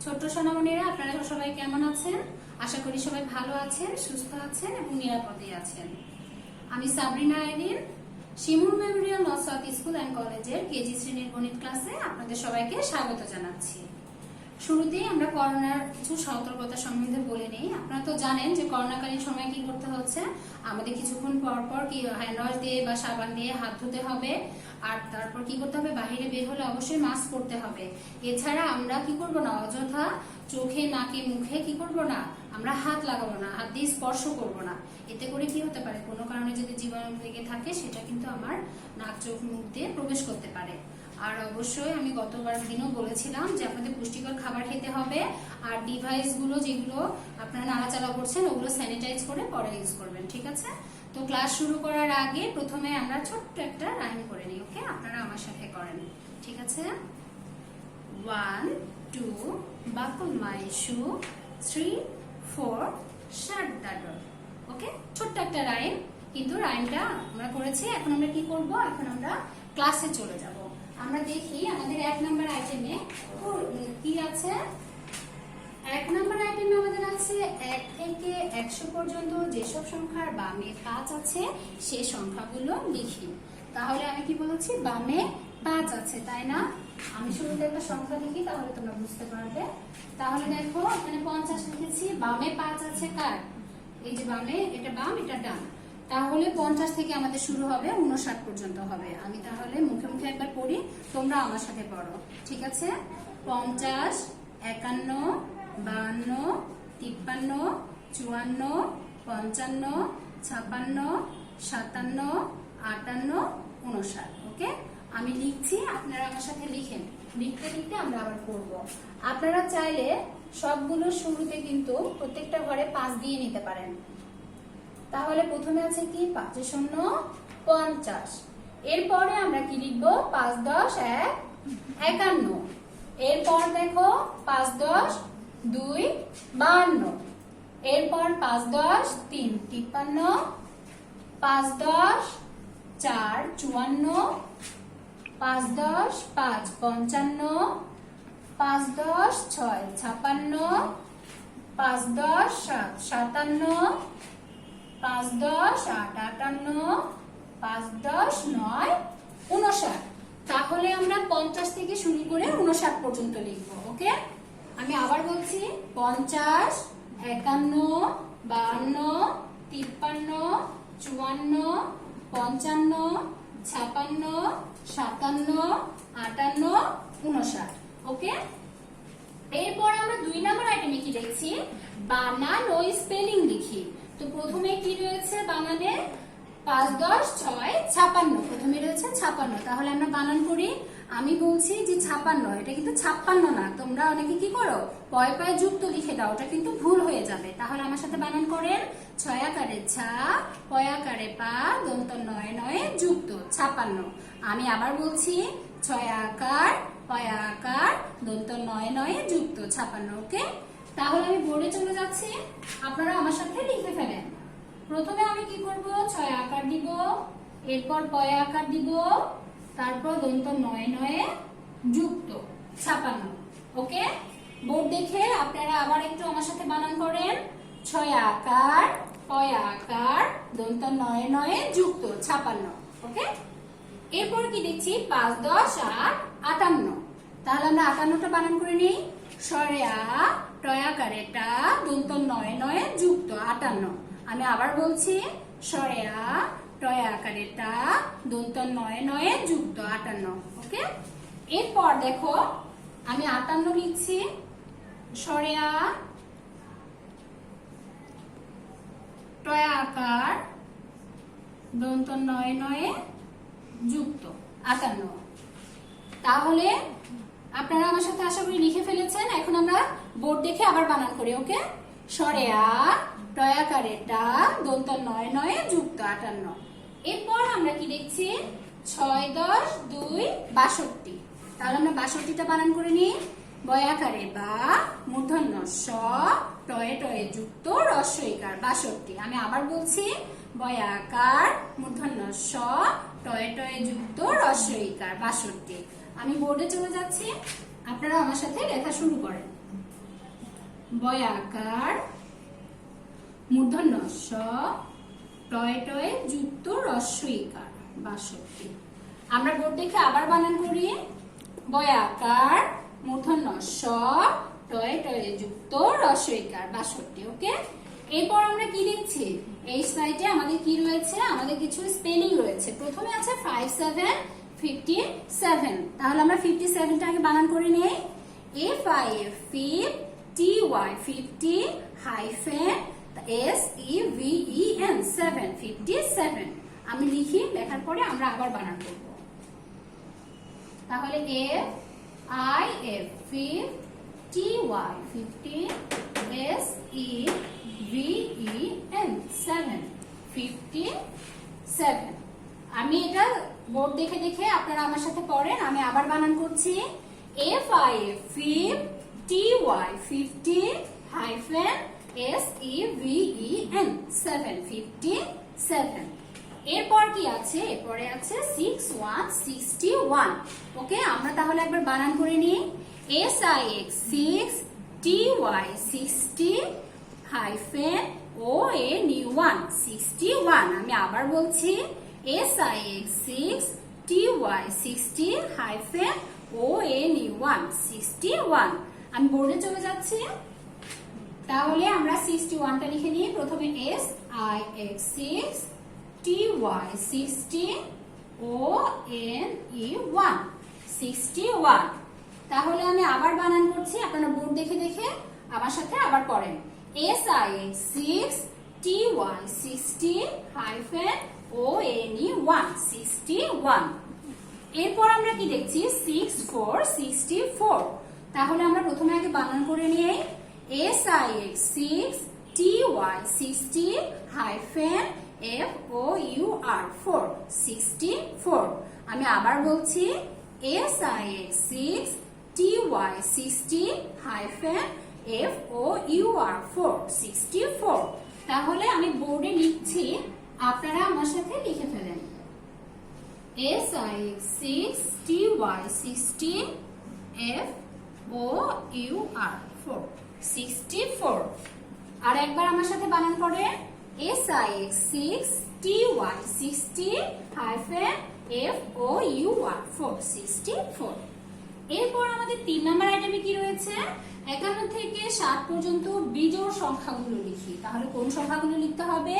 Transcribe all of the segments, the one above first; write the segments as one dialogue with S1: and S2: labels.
S1: ছোট্ট সোনামণিরা, আপনারা সবাই কেমন আছেন? আশা করি সবাই ভালো আছেন, সুস্থ আছেন এবং নিরাপদে আছেন। আমি Sabrina Irin, Shimul memorial north south school and কলেজের কেজি শ্রেণীর গণিত ক্লাসে আপনাদের সবাইকে স্বাগত জানাচ্ছি। শুরুতেই আমরা করোনার কিছু সতর্কতা সম্বন্ধে বলে নিই। আপনারা তো জানেন যে করোনাকালীন সময় কি করতে হচ্ছে, আমাদের কিছুক্ষণ পর পর কি হ্যান্ড ওয়াশ দিয়ে বা সাবান দিয়ে হাত ধুতে হবে, আর তারপর কি করতে হবে, বাইরে বের হলে অবশ্যই মাস্ক পরতে হবে। এছাড়া আমরা কি করব না, অযথা চোখে নাকে মুখে কি করব না, আমরা হাত লাগাবো না, হাত দিয়ে স্পর্শ করব না। এতে করে কি হতে পারে, কোনো কারণে যদি জীবাণু লেগে থাকে সেটা কিন্তু আমার নাক চোখ মুখ দিয়ে প্রবেশ করতে পারে। আর অবশ্যই আমি গতবার দিনও বলেছিলাম যে আপনাদের পুষ্টিকর খাবার খেতে হবে, আর ডিভাইস গুলো যেগুলো আপনারা নাড়াচাড়া করছেন ওগুলো স্যানিটাইজ করে পরে ইউজ করবেন, ঠিক আছে? তো ক্লাস শুরু করার আগে প্রথমে আমরা ছোট্ট একটা রাইম করে নিই, ওকে? আপনারা আমার সাথে করেন, ঠিক আছে? 1 2 buckle my shoe, 3 4 shut the door। ওকে, ছোট্ট একটা রাইম, কিন্তু রাইমটা আমরা করেছি। এখন আমরা কি করব, এখন আমরা ক্লাসে চলে যাব। আমরা দেখি আমাদের 1 নাম্বার আইটেমে কি আছে। 1 নাম্বার আইটেমে আমাদের আছে 1 থেকে 100 পর্যন্ত যেসব সংখ্যার বামে 5 আছে সেই সংখ্যাগুলো লিখি। তাহলে আমি কি বলেছি, বামে 5 আছে, তাই না? আমি শুরুতে একটা সংখ্যা লিখি, তাহলে তোমরা বুঝতে পারবে। তাহলে দেখো এখানে 50 লিখেছি, বামে 5 আছে কার? এই যে বামে, এটা বাম এটা ডান। তাহলে 50 থেকে আমাদের শুরু হবে, 59 পর্যন্ত হবে। আমি তাহলে মুখে মুখে একবার পড়ি, তোমরা আমার সাথে পড়ো, ঠিক আছে? 50 51 52 53 54 55 56 57 58 59। ওকে, আমি লিখছি, আপনারা আমার সাথে লিখেন। লিখতে লিখতে আমরা আবার পড়বো। আপনারা চাইলে সবগুলো শুরুতে কিন্তু প্রত্যেকটা ঘরে 5 দিয়ে নিতে পারেন। তাহলে প্রথমে আছে কি, 5 শূন্য 50। এরপরে আমরা কি লিখবো, 5 10 1 51। এরপর দেখো 5 10 2 52। এরপর 5 10 3 53। 5 10 4 54। 5 10 5 55। 5 10 6 56। 5 10 7 57। 5 10 8 58। 5 10 9 59। তাহলে আমরা 50 থেকে শুরু করে 59 পর্যন্ত লিখবো, ওকে? আমি আবার বলছি, 50 51 52 53 54 55 56 57 58 59। ওকে, এরপর আমরা 2 নম্বর আইটেমে কি দেখছি, বানান ও স্পেলিং লিখি। তো প্রথমে কি রয়েছে বানানে, 5 10 6 56। প্রথমে রয়েছে 56। তাহলে আমরা বানান করি। আমি বলছি যে 56, এটা কিন্তু 56 না। তোমরা অনেকে কি করো, পয় পয় যুক্ত লিখে দাও, ওটা কিন্তু ভুল হয়ে যাবে। তাহলে আমার সাথে বানান করেন, 6 আকারে ছা, পয় আকারে পা, দন্ত নয় নয়ে যুক্ত 56। আমি আবার বলছি, 6 আকার পয় আকার দন্ত নয় নয়ে যুক্ত 56। ওকে, তাহলে আমি বোর্ডে চলে যাচ্ছি, আপনারা আমার সাথে লিখে ফেলেন। প্রথমে আমি কি করব, 6 আকার দিব, এরপর পয় আকার দিব, তারপর দন্ত নয় নয়ে যুক্ত 56। ওকে, বোর্ড দেখে আপনারা আবার একটু আমার সাথে বানান করেন, 6 আকার পয় আকার দন্ত নয় নয়ে যুক্ত 56। ওকে, এরপর কি দেখছি, 5 10 8 58। তাহলে আমরা 58টা বানান করে নিই, স্বরে আ, টয় আকারে টা, দন্ত নয় নয়ে যুক্ত 58। আমি আবার বলছি, স্বরে আ, টয় আকারে টা, দন্ত নয় নয়ে যুক্ত 58। ওকে, এরপর দেখো আমি 58 লিখছি, স্বরে আ, টয় আকার দন্ত নয় নয়ে যুক্ত 58। তাহলে আপনারা আমার সাথে আশা করি লিখে ফেলেছেন। এখন আমরা বোর্ড দেখে আবার বানান করি। ওকে, স্বরে আ, টয় আকারে টা, দন্ত নয় নয়ে যুক্ত 58। এরপর আমরা কি দেখছি, 6 10 2 62। তাহলে আমরা 62টা বানান করে নিই, বয় আকারে বা, মূর্ধন্য স, টয়ে টয়ে যুক্ত রস্ব ইকার 62। আমি আবার বলছি, বয় আকার মূর্ধন্য স, টয়ে টয়ে যুক্ত রস্ব ইকার 62। আমি বোর্ডে চলে যাচ্ছি, আপনারা আমার সাথে লেখা শুরু করেন। বয়াকার মূর্ধন্য স টয়ে টয়ে যুক্ত রস্বইকার 62। আমরা বোর্ড দেখে আবার বানান করি, বয়াকার মূর্ধন্য স টয়ে টয়ে যুক্ত রস্বইকার 62। ওকে, এরপর আমরা কি লিখছি, এই সাইডে আমাদের কি রয়েছে, আমাদের কিছু স্পেলিং রয়েছে। প্রথমে আছে 57 57, তাহলে আমরা 57টা আগে বানান করে নেই। FIFTY 50 hyphen SEVEN 7 57। আমি লিখি, লেখার পরে আমরা আবার বানান করব। তাহলে FIFTY 50 SEVEN 7 57। আমি এটা বোর্ড দেখে দেখে আপনারা আমার সাথে পড়েন, আমি আবার বানান করছি। FIFTY 50 hyphen SEVEN 7 57। এরপর কি আছে, এরপরে আছে 61 61। ওকে, আমরা তাহলে একবার বানান করে নিই। SIX 6TY 60 hyphen ONE 61। আমি আবার বলছি, SIX 6TY 60 হাইফেন ONE 61। আমি বোর্ডে চলে যাচ্ছি, তাহলে আমরা 61টা লিখে নিই। প্রথমে SIX 6TY 60 ONE 61। তাহলে আমি আবার বানান করছি, আপনারা বোর্ড দেখে দেখে আমার সাথে আবার পড়েন। SIX 6TY 60 hyphen ONE 61। এরপর আমরা কি দেখছি, 64 64। তাহলে আমরা প্রথমে আগে বানান করে নিই। SIX 6TY 60 hyphen FOUR 64। আমি আবার বলছি, SIX 6TY 60 হাইফেন FOUR 64। তাহলে আমি বোর্ডে লিখছি, আপনারা আমার সাথে লিখে ফেলেন। SIX 6TY 60 FOUR 64। আর একবার আমার সাথে বানান করে, SIX 6TY 60 হাইফেন FOUR 64। এরপর আমাদের 3 নম্বর আইটেমে কি রয়েছে, 51 থেকে 60 পর্যন্ত বিজোড় সংখ্যাগুলো লিখি। তাহলে কোন সংখ্যাগুলো লিখতে হবে,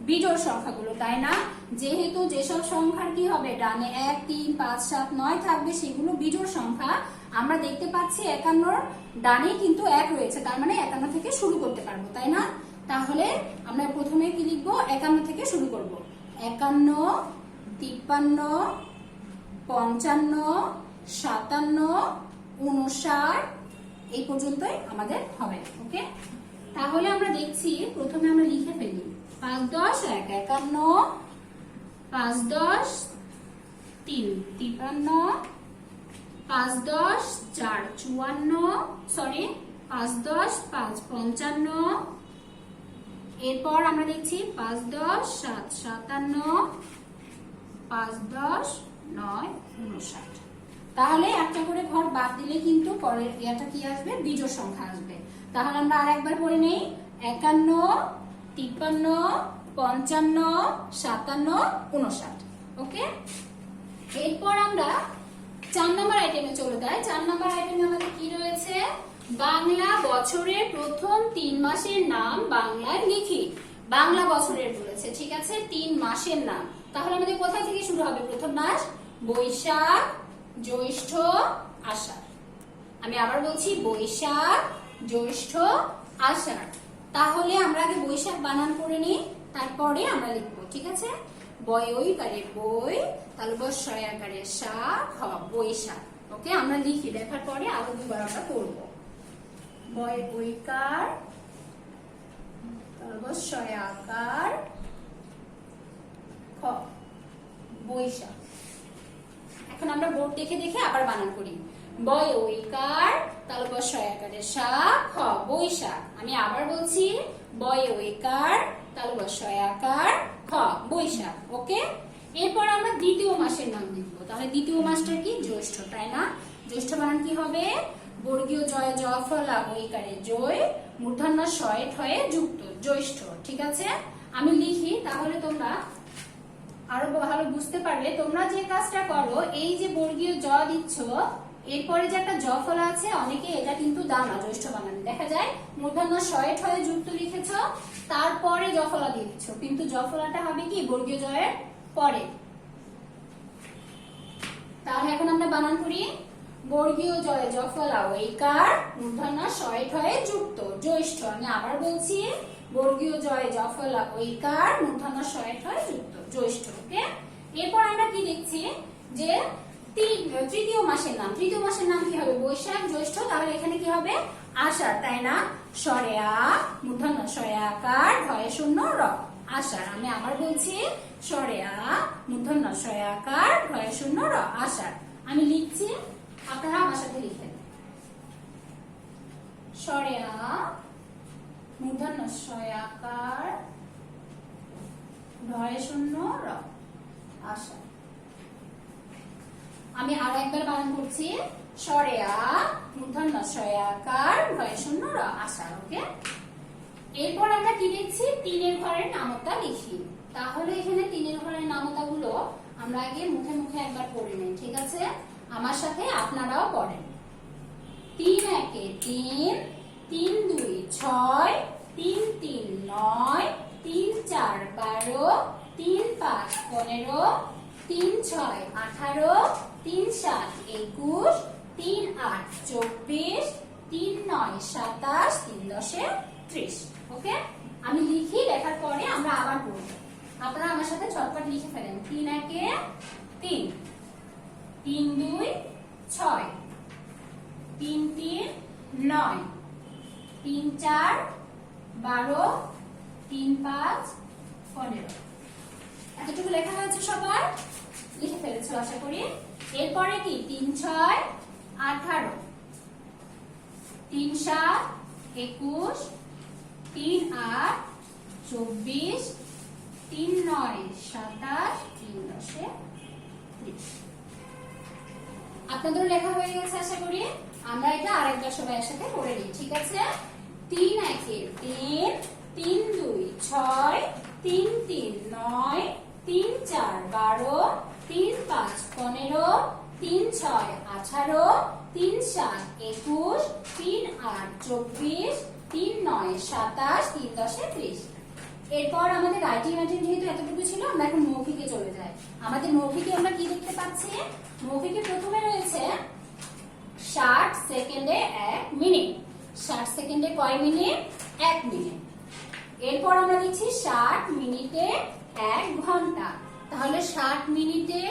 S1: বিজোড় সংখ্যাগুলো, তাই না? যেহেতু যেসব সংখ্যার কি হবে, ডানে 1 3 5 7 9 থাকবে, সেগুলো বিজোড় সংখ্যা। আমরা দেখতে পাচ্ছি 51 ডানে কিন্তু 1 রয়েছে, তার মানে 51 থেকে শুরু করতে পারবো, তাই না? তাহলে আমরা প্রথমে কি লিখবো, 51 থেকে শুরু করব। 51 53 55 57 59 এই পর্যন্তই আমাদের হবে। ওকে, তাহলে আমরা দেখছি, প্রথমে আমরা লিখে ফেলি। 5 10 1 51, 5 10 3 53, 5 10 4 54, সরি 5 10 5 55। এরপর আমরা দেখছি 5 10 7 57, 5 10 9 59। তাহলে একটা করে ঘর বাদ দিলে কিন্তু পরের ইয়াটা কি আসবে, বিজোড় সংখ্যা আসবে। তাহলে আমরা আরেকবার পড়ে নেই, 51 53 55 57 59। ওকে, এরপর আমরা 4 নম্বর আইটেমে চলে যাই। 4 নম্বর আইটেমে আমাদের কি রয়েছে, বাংলা বছরের প্রথম 3 মাসের নাম বাংলায় লিখি। বাংলা বছরের বলেছে, ঠিক আছে, 3 মাসের নাম। তাহলে আমাদের কোথা থেকে শুরু হবে, প্রথম মাস বৈশাখ জ্যৈষ্ঠ আষাঢ়। আমি আবার বলছি, বৈশাখ জ্যৈষ্ঠ আষাঢ়। তাহলে আমরা আগে বৈশাখ বানান করে নিই, তারপরে আমরা লিখবো, ঠিক আছে। বয় ওই কারে বই, তাহলে বর্ষয় আকারে সা খ, বৈশাখ। ওকে, আমরা লিখি, লেখার পরে আরো দুবার আমরা পড়বো। বয় ওইকার, তাহলে বর্ষয় আকার খ, বৈশাখ। এখন আমরা বোর্ড দেখে দেখে আবার বানান করি। বয় ওইকার, তাহলে বর্ষয় আকারে সা খ, বৈশাখ। আমি আবার বলছি, বয় ওইকার, তাহলে বর্ষয় আকার খ, বৈশাখ। ওকে, এরপর আমরা দ্বিতীয় মাসের নাম লিখবো। তাহলে দ্বিতীয় মাসটা কি, জ্যৈষ্ঠ, তাই না? জ্যৈষ্ঠ বানান কি হবে, বর্গীয় জয় জ ফলা ঐকারে জয়, মূর্ধন্য শয়ে ঠয়ে যুক্ত জ্যৈষ্ঠ। ঠিক আছে, আমি লিখি তাহলে তোমরা আরো ভালো বুঝতে পারবে। তোমরা যে কাজটা করো, এই যে বর্গীয় জ দিচ্ছ, এরপরে যে একটা জ ফলা আছে, অনেকে এটা কিন্তু দাও না জ্যৈষ্ঠ বানান, দেখা যায় মূর্ধন্য শয়ে ঠয়ে যুক্ত লিখেছ, তারপরে জ ফলা দিয়ে দিচ্ছ, কিন্তু জ ফলাটা হবে কি বর্গীয় জয়ের পরে। তাহলে এখন আমরা বানান করি। বর্গীয় জয় জ ফলা ঐকার, মূর্ধন্য শয়ে ঠয়ে যুক্ত জ্যৈষ্ঠ। আমি আবার বলছি, বর্গীয় জয় জ ফলা ঐকার, মূর্ধন্য শয়ে ঠয়ে যুক্ত জ্যৈষ্ঠ। ওকে, এরপর আমরা কি দেখছি যে তৃতীয় মাসের নাম। তৃতীয় মাসের নাম কি হবে? বৈশাখ, জ্যৈষ্ঠ। তাহলে এখানে কি হবে? আষাঢ়, তাই না? স্বরে আ, মূর্ধন্য শয়ে আকার, ঢয়ে শূন্য র, আষাঢ়। আমি আবার বলছি, স্বরে আ, মূর্ধন্য শয়ে আকার, ঢয়ে শূন্য র, আষাঢ়। আমি লিখছি, আপনারা আমার সাথে লিখেন। স্বরে আ, মূর্ধন্য শয়ে আকার, ঢয়ে শূন্য র, আষাঢ়। আমি আরো একবার বানান করছি, স্বরে আ, মূর্ধন্য শয়ে আকার, ঢয়ে শূন্য র, আষাঢ়। ওকে, এরপর আমরা কি দেখছি? তিনের ঘরের নামতা লিখি। তাহলে এখানে তিনের ঘরের নামতা গুলো আমরা আগে মুখে মুখে একবার পড়ে নিই। ঠিক আছে, আমার সাথে আপনারাও পড়েন। 3 একে 3, 3 2 6, 3 3 9, 3 4 12, 3 5 15, 3 6 18, 3 7 21, 3 8 24, 3 9 27, 3 10 30। ওকে, আমি লিখি, লেখার পরে আমরা আবার পড়ব। আপনারা আমার সাথে ঝটপট লিখে ফেলেন। 3 একে 3, 3 2 6, 3 3 9, 3 4 12, 3 5 15। এতটুকু লেখা হয়েছে? সবার লিখে ফেলেছো আশা করি। এরপরে কি? 3 6 18, 3 7 21, 3 8 24, 3 9 27, 3 10 30। আপনাদের লেখা হয়ে গেছে আশা করি। আমরা এটা আরেকবার সবাই একসাথে করে নিই। ঠিক আছে, 3 একে 3, 3 2 6, 3 3 9, 3 4 12, 3 5 15, 3 6 18, 3 7 21, 3 8 24, 3 9 27, 3 10 30। এরপর আমাদের রাইটিং রাইটিং যেহেতু এতটুকু ছিল, আমরা এখন মৌখিকে চলে যাই। আমাদের মৌখিকে আমরা কি দেখতে পাচ্ছি? মৌখিকে প্রথমে রয়েছে 60 সেকেন্ডে 1 মিনিট। 60 সেকেন্ডে কয় মিনিট? 1 মিনিট। এরপর আমরা দেখছি 60 মিনিটে 1 ঘন্টা। তাহলে 60 মিনিটে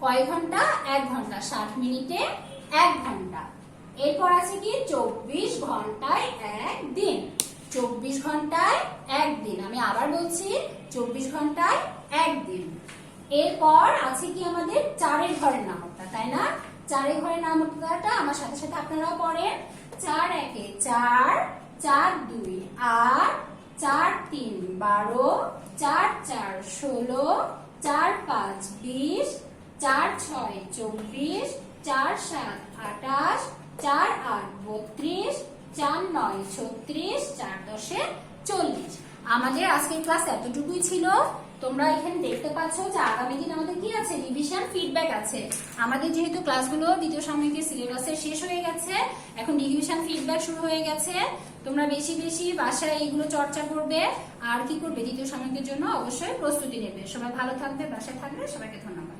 S1: কয় ঘন্টা? 1 ঘন্টা। 60 মিনিটে 1 ঘন্টা। এরপর আছে কি? 24 ঘন্টায় 1 দিন। 24 ঘন্টায় 1 দিন। আমি আবার বলছি, 24 ঘন্টায় 1 দিন। এরপর আছে কি আমাদের 4 ঘরের নামতা, তাই না? 4 ঘরের নামতাটা আমার সাথে সাথে আপনারাও পড়েন। 4 একে 4, 4 2 8, 4 3 12, 4 4 16, 4 5 20, 4 6 24, 4 7 28, 4 8 32, 4 9 36, 4 10 40। আমাদের আজকের ক্লাস এতটুকুই ছিল। তোমরা এখানে দেখতে পাচ্ছ যে আগামী দিন আমাদের কি আছে? রিভিশন ফিডব্যাক আছে। আমাদের যেহেতু ক্লাসগুলো দ্বিতীয় সাময়িকের সিলেবাসে শেষ হয়ে গেছে, এখন রিভিশন ফিডব্যাক শুরু হয়ে গেছে। তোমরা বেশি বেশি বাসায় এইগুলো চর্চা করবে, আর কি করবে? দ্বিতীয় সাময়িকের জন্য অবশ্যই প্রস্তুতি নেবে। সবাই ভালো থাকবে, বাসায় থাকবে। সবাইকে ধন্যবাদ।